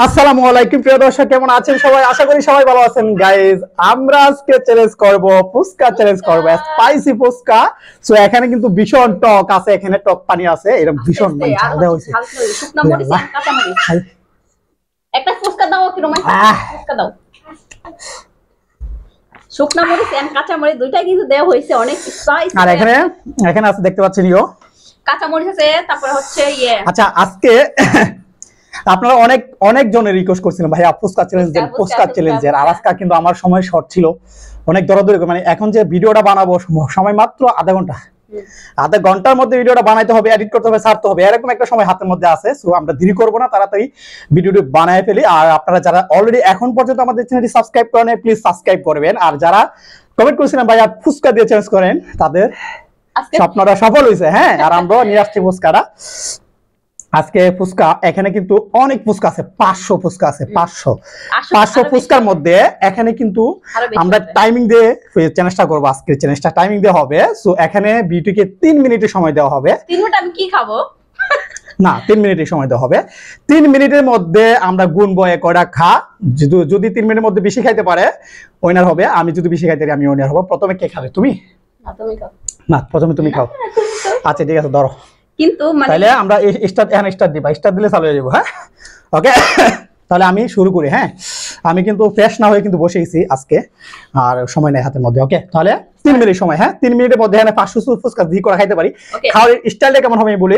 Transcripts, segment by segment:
আসসালামু আলাইকুম প্রিয় দর্শক, কেমন আছেন সবাই? আশা করি সবাই ভালো আছেন। গাইস, আমরা আজকে চ্যালেঞ্জ করব, ফুচকা চ্যালেঞ্জ করব, স্পাইসি ফুচকা। সো এখানে কিন্তু ভীষণ টক আছে, এখানে টক পানি আছে, এরকম ভীষণ মানে ঝাল দেওয়া হয়েছে। শুকনা মরিচ আর কাঁচা মরিচ। একটা ফুচকা দাও, কি রোমান্স ফুচকা দাও। শুকনা মরিচ আর কাঁচা মরিচ দুইটাই কিন্তু দেওয়া হয়েছে, অনেক স্পাইসি। আর এখানে আছে, দেখতে পাচ্ছেন কাঁচা মরিচ আছে, তারপরে হচ্ছে আচ্ছা, আজকে আপনারা অনেক জনের রিকোয়েস্ট করছিলেন ভাইয়া ফুচকা চ্যালেঞ্জের, আর আজকে কিন্তু আমার সময় শর্ট ছিল, অনেক দৌড়াদৌড়ি, মানে এখন যে ভিডিওটা বানাবো সময় মাত্র আধা ঘন্টার মধ্যে ভিডিওটা বানাইতে হবে, এডিট করতে হবে, ছাড়তে হবে, এরকম একটা সময় হাতের মধ্যে আছে। সো আমরা দেরি করবো না, তাড়াতাড়ি ভিডিওটি বানায় ফেলি। আর আপনারা যারা অলরেডি এখন পর্যন্ত আমাদের চ্যানেলটি সাবস্ক্রাইব করেন, প্লিজ সাবস্ক্রাইব করবেন। আর যারা কমেন্ট করেছিলেন ভাইয়া ফুচকা দিয়ে চ্যালেঞ্জ করেন, তাদের স্বপ্নটা সফল হয়েছে। হ্যাঁ, আর আমরা নিয়ে আসছি ফুচকাটা। আজকে ফুচকা, এখানে কিন্তু অনেক ফুচকা আছে, 500 ফুচকা আছে, 500 ফুচকার মধ্যে এখানে কিন্তু আমরা টাইমিং দিয়ে চ্যালেঞ্জটা করবো। আজকে চ্যালেঞ্জটা টাইমিং দিয়ে হবে। সো এখানে বিউটিকে 3 মিনিটের সময় দেওয়া হবে। 3 মিনিট আমি কি খাবো? না, 3 মিনিটের সময় দেওয়া হবে। 3 মিনিটের মধ্যে আমরা গুনবো কয়টা খা। যদি 3 মিনিটের মধ্যে বেশি খাইতে পারে উইনার হবে, আমি যদি বেশি খাইতে পারি আমি উইনার হবো। প্রথমে কে খাবে? তুমি? না, তুমি খাও। না, প্রথমে তুমি খাও। আচ্ছা ঠিক আছে, ধরো। কিন্তু মানে তাহলে আমরা স্টার দিবা, স্টার দিলে চালু হয়ে যাবো। হ্যাঁ, ওকে। তাহলে আমি শুরু করি। হ্যাঁ, আমি কিন্তু ফ্রেশ না হয়ে কিন্তু বসে গেছি আজকে, আর সময় নেই হাতের মধ্যে। ওকে, তাহলে 3 মিনিট সময়। হ্যাঁ, 3 মিনিটের মধ্যে এখানে 500 ফুচকা দিয়ে করে খাইতে পারি। খাওয়ার স্টাইলটা কেমন হবে আমি বলি।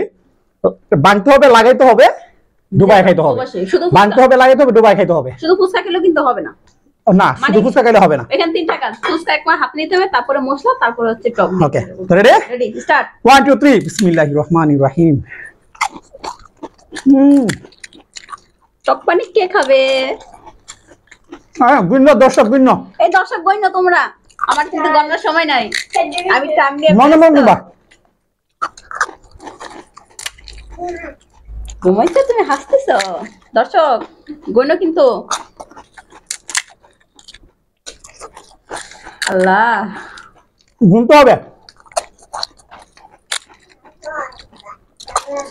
বানতে হবে, লাগাইতে হবে, ডুবাই খাইতে হবে। বানতে হবে, লাগাইতে হবে, ডুবাই খাইতে হবে। শুধু ফুচকা খেলে কিন্তু হবে না। না, শুধু ফুচকা খেলে হবে না। এখানে 3টা কাজ: ফুচকা একবার হাত নিতে হবে, তারপরে মশলা, তারপরে হচ্ছে টক। ওকে, রেডি স্টার্ট। 1 2 3 বিসমিল্লাহির রহমানির রহিম। টক পানি কে খাবে? ভিন্ন দর্শক, ভিন্ন এই দর্শক বইন তোমরা, আমার কিন্তু গণনার সময় নাই, আমি টাইম নিয়ে ঘুমাইছো। তুমি হাসতেছো দর্শক, গইন কিন্তু। আল্লাহ, গুনতে হবে।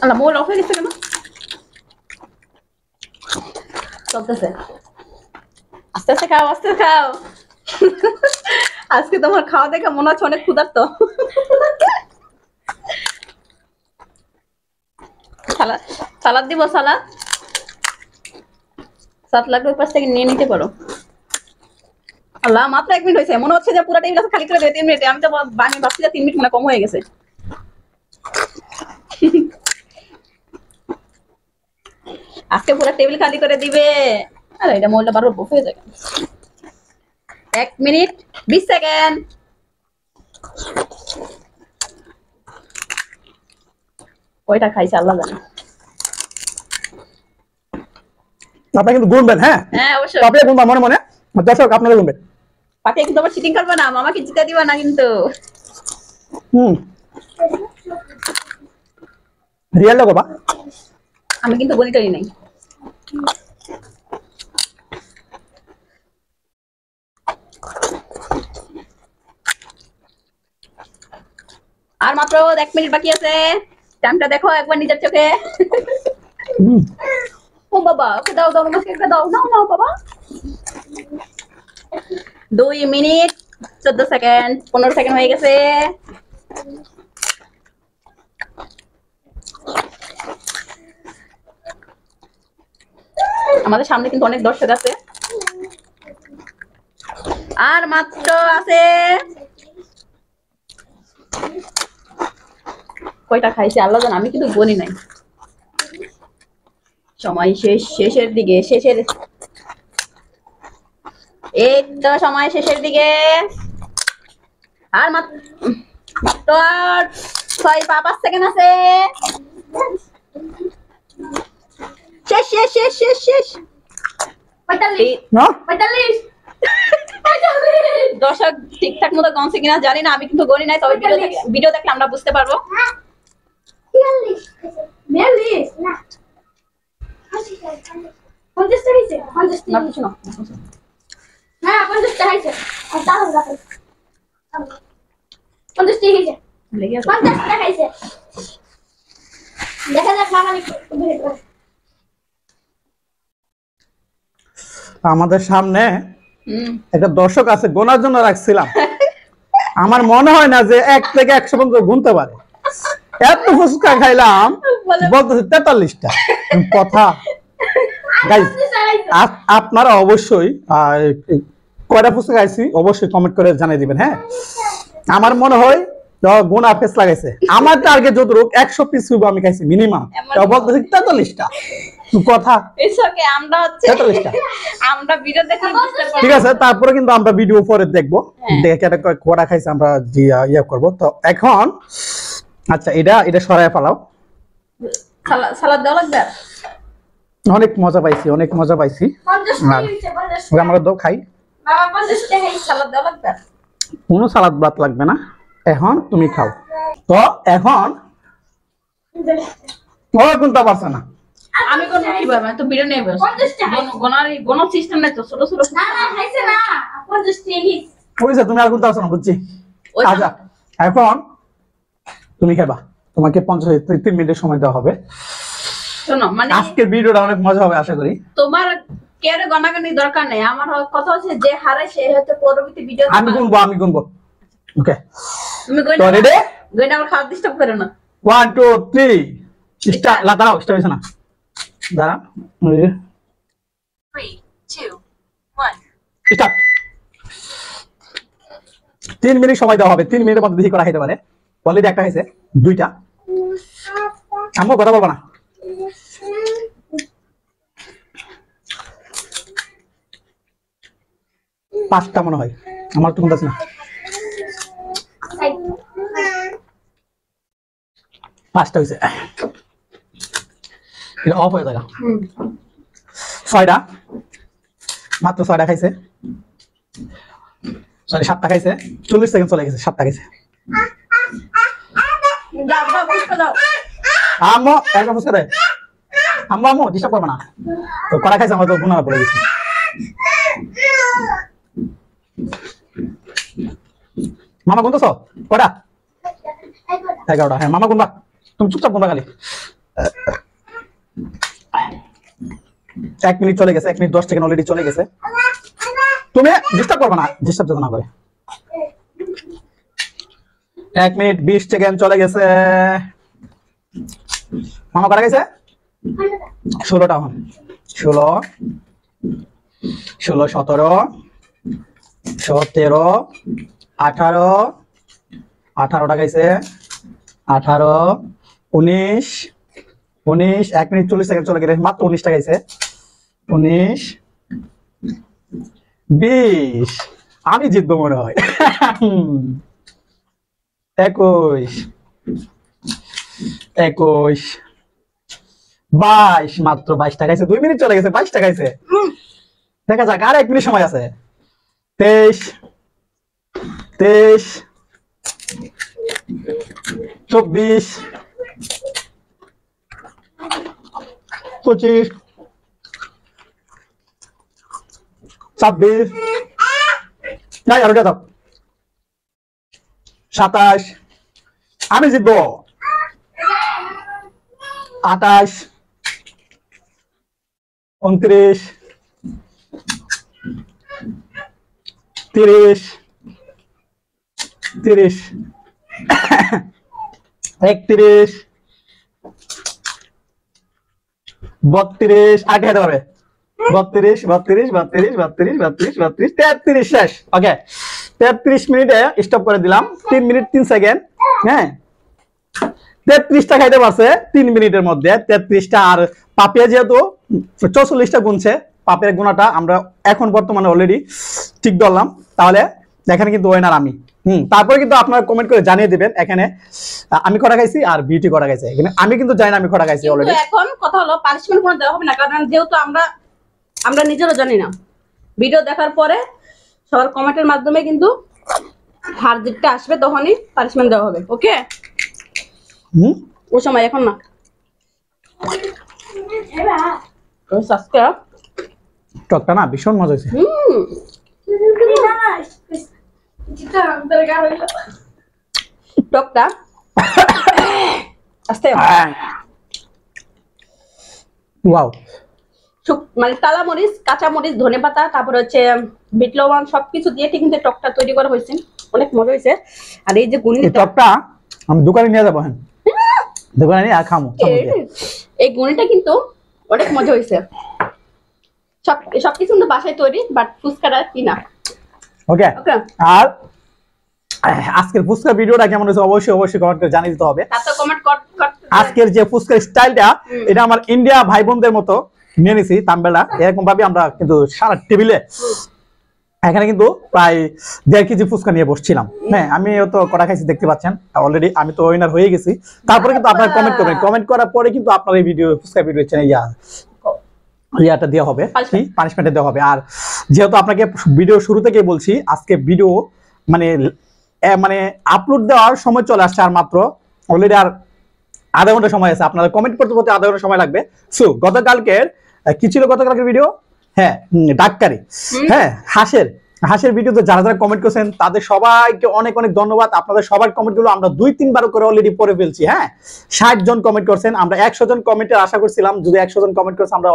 আল্লাহ, মোবাইল অফ হয়ে গেছে কেন? চলতেছে, আস্তে আস্তে খাও, আস্তে খাও। আজকে তোমার খাওয়া দেখে মনে হচ্ছে অনেক ক্ষুধার্ত। সালাদ দিব, সালাদ লাগবে, ওই পাশ থেকে নিয়ে নিতে পারো। আল্লাহ, মাত্র 1 মিনিট হয়েছে, মনে হচ্ছে যে পুরো টেবিল খালি করে দেবে 3 মিনিটে। আমি ভাবছি যে 3 মিনিট মনে কম হয়ে গেছে। আজকে পুরো টেবিল খালি করে দিবে। আরে এটা মোবাইলটা বারবার বফ হয়ে যায়। 1 মিনিট 20 সেকেন্ড। কয়টা খাইছে আল্লাহ জানে। আপনারা কিন্তু গুনবেন। হ্যাঁ, অবশ্যই আপনারা গুনবেন মনে মনে। দর্শক, আপনারা গুনবেন। পাকে কিন্তু আবার চিটিং করবে না, মামাকে জিতে দিবা না কিন্তু। রিয়েল লাগবা। আমি কিন্তু গণিতই নাই। আর মাত্র 1 মিনিট বাকি আছে। টাইমটা দেখো একবার নিজের চোখে। ও বাবা, ওকে দাও দাও, আমাকে একটা দাও, নাও নাও বাবা। 2 মিনিট 14 সেকেন্ড, 15 সেকেন্ড হয়ে গেছে। আমাদের সামনে কিন্তু অনেক দর্শক আছে, আর মাত্র আছে কয়টা খাইছে আল্লাহ জানে, আমি কিন্তু গনি নাই। সময় শেষের দিকে, এই তো সময় শেষের দিকে। আর মাত্র 5 সেকেন্ড আছে। শেষ। 45 দর্শক ঠিকঠাক মতো গনছে কিনা জানি না, আমি কিন্তু গনি নাই, তবে ভিডিও দেখলে আমরা বুঝতে পারবো। 42 না, 50 হইছে, 50 না কিছু না। হ্যাঁ, 50 হইছে। আর তাহলে রাখো, 50 হইছে, 50 হইছে। দেখা যাক মামা আমাদের সামনে হুম একটা দর্শক আছে, গোনার জন্য রাখছিলাম। আমার মনে হয় না যে 1 থেকে 100 পর্যন্ত গুনতে পারে। এত ফুচকা খাইলাম, বলতেছে 43টা কথা। গাইস, আপনারা অবশ্যই কয়টা ফুচকা খাইছি অবশ্যই কমেন্ট করে জানিয়ে দিবেন। হ্যাঁ, আমার মনে হয় গোনা ফেস লাগাইছে। আমার টার্গেট যতটুকু 100 পিস আমি খাইছি মিনিমাম, তাও বলতেছে 43টা কথা। এসকে আমরা হচ্ছে 43টা। আমরা ভিডিও দেখে বুঝতে পারি। ঠিক আছে, তারপরে কিন্তু আমরা ভিডিও পরে দেখবো, দেখে এটা কটা খাইছে আমরা ইয়ে করবো। তো এখন আচ্ছা, এটা সরায় ফেলাও। সালাদ দেওয়া লাগবে। অনেক মজা পাইছি, অনেক মজা পাইছি। আর আমরা তো খাই, সালাদ দেওয়া লাগবে। কোনো সালাদ ভাত লাগবে না, এখন তুমি খাও। তো এখন ও কোনটা পারছে না, আমি কোন কিভাবে তো ভিডিও নেব। গণার সিস্টেম নাই তো, ছোট ছোট না না খাইছে না 50 টাকা বুঝছো? তুমি আর কোনটা পারছো না বুঝছি। ওই আচ্ছা, এখন তুমি খাবা, তোমাকে 3 মিনিটের সময় দেওয়া হবে। শোনো, মানে আজকের ভিডিওটা অনেক মজা হবে আশা করি। তোমার কেন গণাগণি দরকার নেই। আমার কথা হচ্ছে যে হারে সে হয়তো পরবর্তী ভিডিও আমি গুনবো। ওকে, তুমি তো রেডি? গয়না আমার খাওয়া ডিস্টার্ব করো না। 1 2 3 স্টার্ট। দাঁড়াও, স্টার্ট হয়েছে না, দাঁড়া। 3 2 1 স্টার্ট। 3 মিনিট সময় দেওয়া হবে। 3 মিনিটের মধ্যে দেখি করা খেতে পারে। অলরেডি একটা হয়েছে, 2টা। আম্মু কথা বলবো না। পাঁচটা মনে হয়, আমার তো মনে আছে না। 5টা হয়েছে, এটা অফ হয়ে যাবে। 6টা, মাত্র 6টা খাইছে। সরি, 7টা খাইছে। 40 সেকেন্ড চলে গেছে, 7টা খাইছে। যাও যাও বুঝতে দাও। আম্মু একটা ফুচকা দে। আম্মু ডিস্টার্ব করবে না। তো কড়া খাইছে, আমার তো গুণা পড়ে গেছে। মামা গুনতেছ কটা? 11টা। হ্যাঁ মামা গুনবা, তুমি চুপচাপ গুনবা খালি। 1 মিনিট চলে গেছে, 1 মিনিট 10 সেকেন্ড অলরেডি চলে গেছে। তুমি ডিস্টার্ব করবে না, ডিস্টার্ব যাতে না করে। 1 মিনিট 20 সেকেন্ড চলে গেছে। মামা কটা গেছে? 16টা। 16 17 17 18 18টা গেছে। 18 19 19 1 মিনিট 40 সেকেন্ড চলে গেছে, মাত্র 19টা গেছে। 19 20 আমি জিতবো মনে হয়। 21 21 22 মাত্র 22টা গেছে। 2 মিনিট চলে গেছে, 22টা গেছে। দেখা যাক, আর 1 মিনিট সময় আছে। 23 24 25 26 নাই, আর ওটা দাও। 27 আমি জিতবো। 28 29 30 31 32 আগে খেতে হবে। 32 32 32 32 32 32 33 শেষ। ওকে, 33 মিনিটে স্টপ করে দিলাম। 3 মিনিট 3 সেকেন্ড। হ্যাঁ, 33টা খাইতে পারছে 3 মিনিটের মধ্যে। 33টা। আর পাপিয়া যেহেতু 44টা গুনছে, পাপের গুণাটা আমরা এখন বর্তমানে অলরেডি ঠিক ধরলাম। তাহলে এখানে কিন্তু ওয়েনার আমি। তারপরে কিন্তু আপনারা কমেন্ট করে জানিয়ে দিবেন এখানে আমি কটা খাইছি আর বিউটি কটা খাইছে। এখানে আমি কিন্তু জানি না আমি কটা খাইছি অলরেডি। এখন কথা হলো পানিশমেন্ট কোনো দেওয়া হবে না, কারণ যেহেতু আমরা নিজেরও জানি না। ভিডিও দেখার পরে সবার কমেন্টের মাধ্যমে কিন্তু হার জিতটা আসবে, তখনই পানিশমেন্ট দেওয়া হবে। ওকে, ওই সময়, এখন না। সাবস্ক্রাইব। টকটা না ভীষণ মজা হয়েছে। টকটা আস্তে। ওয়াও, মানে টালা মরিচ, কাঁচা মরিচ, ধনেপাতা, তারপর হচ্ছে বিট লবণ সবকিছু দিয়ে কিন্তু টকটা তৈরি করা হয়েছে, অনেক মজা হয়েছে। আর এই যে এই গুনিটা, টকটা আমি দোকানে নিয়ে যাবো, হ্যাঁ দোকানে নিয়ে খামো। এই গুনিটা কিন্তু অনেক মজা হয়েছে। সবকিছু কিন্তু বাসায় তৈরি, বাট ফুচকাটা কিনা। ওকে, ওকে, আর আজকের ফুচকা ভিডিওটা কেমন হয়েছে অবশ্যই কমেন্ট করে জানিয়ে দিতে হবে। তাতে কমেন্ট করতে আজকের যে ফুচকার স্টাইলটা, এটা আমার ইন্ডিয়া ভাই বোনদের মতো নিয়ে নিছি তাম্বেলা। এরকম ভাবে আমরা কিন্তু সারা টেবিলে এখানে কিন্তু প্রায় 1.5 কেজি ফুচকা নিয়ে বসছিলাম। হ্যাঁ, আমিও তো কটা খাইছি দেখতে পাচ্ছেন অলরেডি, আমি তো উইনার হয়ে গেছি। তারপরে কিন্তু আপনারা কমেন্ট করবেন, কমেন্ট করার পরে কিন্তু আপনার এই ভিডিও ফুচকা ভিডিও চ্যানেল ইয়াটা দেওয়া হবে, কি পানিশমেন্টে দেওয়া হবে। আর যেহেতু আপনাকে ভিডিও শুরু থেকে বলছি, আজকে ভিডিও মানে আপলোড দেওয়ার সময় চলে আসছে, আর মাত্র অলরেডি আর আধা ঘন্টা সময় আছে। আপনারা কমেন্ট করতে করতে আধা ঘন্টা সময় লাগবে। সো গতকালকের কি ছিল গতকালকের ভিডিও? হ্যাঁ, ডাক্তারি, হ্যাঁ হাঁসের ভিডিওতে যারা যারা কমেন্ট করছেন তাদের সবাইকে অনেক অনেক ধন্যবাদ। আপনাদের সবার কমেন্ট গুলো আমরা 2-3 বার করে অলরেডি পড়ে ফেলছি। হ্যাঁ, 60 জন কমেন্ট করছেন, আমরা 100 জন কমেন্টের আশা করছিলাম। যদি 100 জন কমেন্ট করছেন আমরা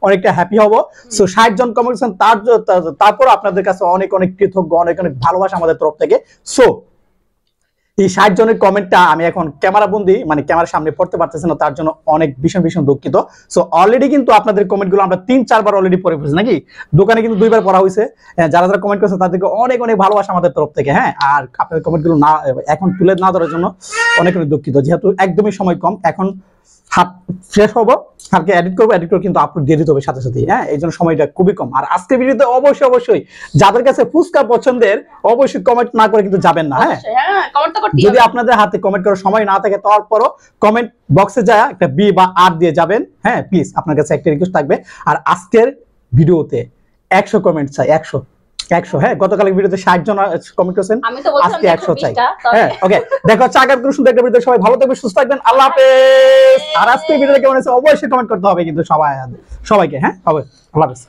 অনেকটা হ্যাপি হব। সো 60 জন কমেন্ট করছেন, তারপর আপনাদের কাছে অনেক অনেক কৃতজ্ঞ, অনেক অনেক ভালোবাসা আমাদের তরফ থেকে। সো এই 60 জনের কমেন্টটা আমি এখন ক্যামেরা বন্দি, মানে ক্যামেরার সামনে পড়তে পারতেছি না, তার জন্য অনেক ভীষণ দুঃখিত। সো অলরেডি কিন্তু আপনাদের কমেন্টগুলো আমরা 3-4 বার অলরেডি পড়ে ফেলেছি, নাকি দোকানে কিন্তু 2 বার পড়া হয়েছে। যারা যারা কমেন্ট করছে তাদেরকে অনেক অনেক ভালোবাসা আমাদের তরফ থেকে। হ্যাঁ, আর আপনাদের কমেন্টগুলো না এখন তুলে না ধরার জন্য অনেক অনেক দুঃখিত, যেহেতু একদমই সময় কম। এখন হাত ফ্রেশ হবো, কালকে এডিট করবো, এডিট করে কিন্তু আপলোড দিয়ে দিতে হবে সাথে সাথে। হ্যাঁ, এই জন্য সময়টা খুবই কম। আর আজকে ভিডিওতে অবশ্যই যাদের কাছে ফুচকা পছন্দের অবশ্যই কমেন্ট না করে কিন্তু যাবেন না। হ্যাঁ, যদি আপনাদের হাতে কমেন্ট করার সময় না থাকে, তারপরও কমেন্ট বক্সে যায় একটা বি বা আর দিয়ে যাবেন। হ্যাঁ, প্লিজ আপনার কাছে একটা রিকোয়েস্ট থাকবে। আর আজকের ভিডিওতে 100 কমেন্ট চাই, 100। হ্যাঁ, গতকালের ভিডিওতে 60 জন কমেন্ট করেছেন, আজকে 100 চাই। হ্যাঁ, ওকে, দেখো চাকার কোনো সুন্দর একটা ভিডিও। সবাই ভালো থাকবেন, সুস্থ থাকবেন, আল্লাহ হাফেজ। আর আজকের ভিডিওটা কেমন হয়েছে অবশ্যই কমেন্ট করতে হবে কিন্তু সবাইকে। হ্যাঁ, হবে, আল্লাহ হাফেজ।